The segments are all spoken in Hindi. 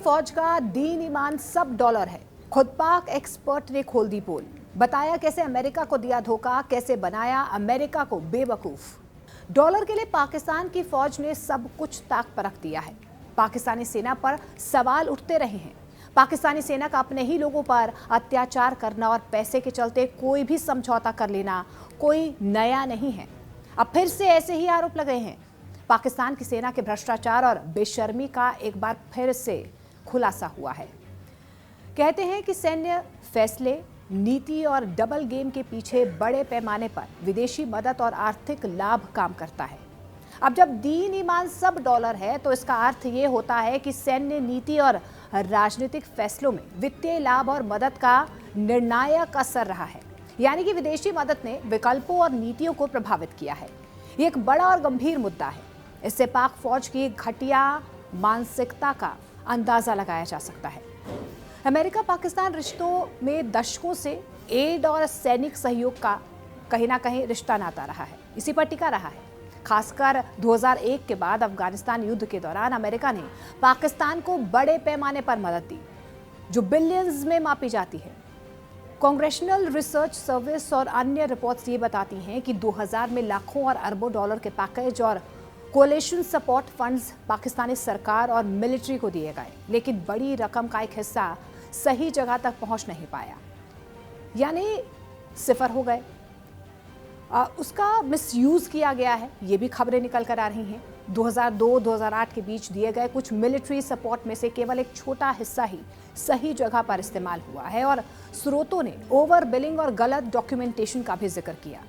फौज का दीन ईमान सब डॉलर है। खुद पाक एक्सपर्ट ने खोल दी पोल, बताया कैसे अमेरिका को दिया धोखा, कैसे बनाया अमेरिका को बेवकूफ। डॉलर के लिए पाकिस्तान की फौज ने सब कुछ ताक परख दिया है। पाकिस्तानी सेना पर सवाल उठते रहे हैं। पाकिस्तानी सेना का अपने ही लोगों पर अत्याचार करना और पैसे के चलते कोई भी समझौता कर लेना कोई नया नहीं है। अब फिर से ऐसे ही आरोप लगे हैं। पाकिस्तान की सेना के भ्रष्टाचार और बेशर्मी का एक बार फिर से खुलासा हुआ है। कहते हैं कि सैन्य फैसले, नीति और डबल गेम के पीछे बड़े पैमाने पर विदेशी मदद और आर्थिक लाभ काम करता है। अब जब दीन ईमान सब डॉलर है तो इसका अर्थ ये होता है कि सैन्य नीति और राजनीतिक फैसलों में वित्तीय लाभ और मदद का निर्णायक असर रहा है। यानी कि विदेशी मदद ने विकल्पों और नीतियों को प्रभावित किया है। ये एक बड़ा और गंभीर मुद्दा है। इससे पाक फौज की घटिया मानसिकता का अंदाजा लगाया जा सकता है। अमेरिका पाकिस्तान रिश्तों में दशकों से एड और सैनिक सहयोग का कहीं ना कहीं रिश्ता नाता रहा है, इसी पर टिका रहा है। खासकर 2001 के बाद अफगानिस्तान युद्ध के दौरान अमेरिका ने पाकिस्तान को बड़े पैमाने पर मदद दी, जो बिलियंस में मापी जाती है। कांग्रेशनल रिसर्च सर्विस और अन्य रिपोर्ट्स ये बताती हैं कि 2000 में लाखों और अरबों डॉलर के पैकेज और कोलिशन सपोर्ट फंड्स पाकिस्तानी सरकार और मिलिट्री को दिए गए, लेकिन बड़ी रकम का एक हिस्सा सही जगह तक पहुंच नहीं पाया, यानी सिफर हो गए। उसका मिसयूज किया गया है, ये भी खबरें निकल कर आ रही हैं। 2002-2008 के बीच दिए गए कुछ मिलिट्री सपोर्ट में से केवल एक छोटा हिस्सा ही सही जगह पर इस्तेमाल हुआ है और स्रोतों ने ओवर बिलिंग और गलत डॉक्यूमेंटेशन का भी जिक्र किया।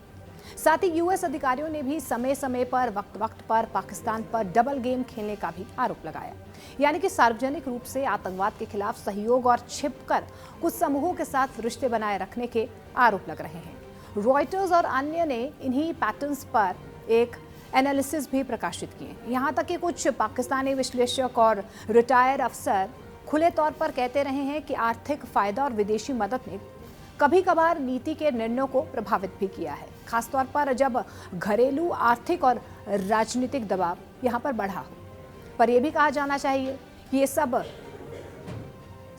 साथ ही यूएस अधिकारियों ने भी समय समय पर वक्त पर पाकिस्तान पर डबल गेम खेलने का भी आरोप लगाया, यानी कि सार्वजनिक रूप से आतंकवाद के खिलाफ सहयोग और छिपकर कुछ समूहों के साथ रिश्ते बनाए रखने के आरोप लग रहे हैं। रॉयटर्स और अन्य ने इन्हीं पैटर्न्स पर एक एनालिसिस भी प्रकाशित किए। यहाँ तक कि कुछ पाकिस्तानी विश्लेषक और रिटायर्ड अफसर खुले तौर पर कहते रहे हैं कि आर्थिक फायदा और विदेशी मदद ने कभी कभार नीति के निर्णयों को प्रभावित भी किया है, खासतौर पर जब घरेलू आर्थिक और राजनीतिक दबाव यहाँ पर बढ़ा हो। पर यह भी कहा जाना चाहिए कि ये सब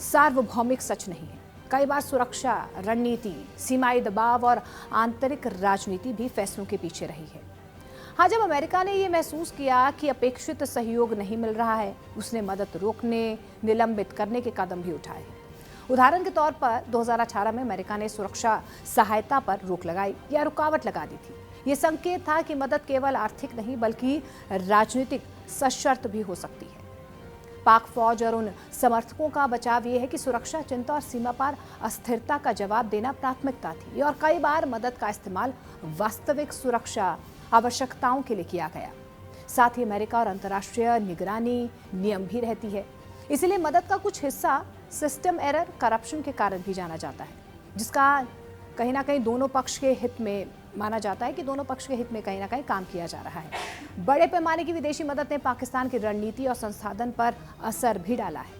सार्वभौमिक सच नहीं है। कई बार सुरक्षा रणनीति, सीमाई दबाव और आंतरिक राजनीति भी फैसलों के पीछे रही है। हाँ, जब अमेरिका ने यह महसूस किया कि अपेक्षित सहयोग नहीं मिल रहा है, उसने मदद रोकने, निलंबित करने के कदम भी उठाए हैं। उदाहरण के तौर पर 2018 में अमेरिका ने सुरक्षा सहायता पर रोक लगाई या रुकावट लगा दी थी। ये संकेत था कि मदद केवल आर्थिक नहीं बल्कि राजनीतिक सशर्त भी हो सकती है। पाक फौज और उन समर्थकों का बचाव ये है कि सुरक्षा चिंता और सीमा पार अस्थिरता का जवाब देना प्राथमिकता थी और कई बार मदद का इस्तेमाल वास्तविक सुरक्षा आवश्यकताओं के लिए किया गया। साथ ही अमेरिका और अंतर्राष्ट्रीय निगरानी नियम भी रहती है, इसलिए मदद का कुछ हिस्सा सिस्टम एरर, करप्शन के कारण भी जाना जाता है, जिसका कहीं ना कहीं दोनों पक्ष के हित में माना जाता है कि दोनों पक्ष के हित में कहीं ना कहीं काम किया जा रहा है। बड़े पैमाने की विदेशी मदद ने पाकिस्तान की रणनीति और संसाधन पर असर भी डाला है।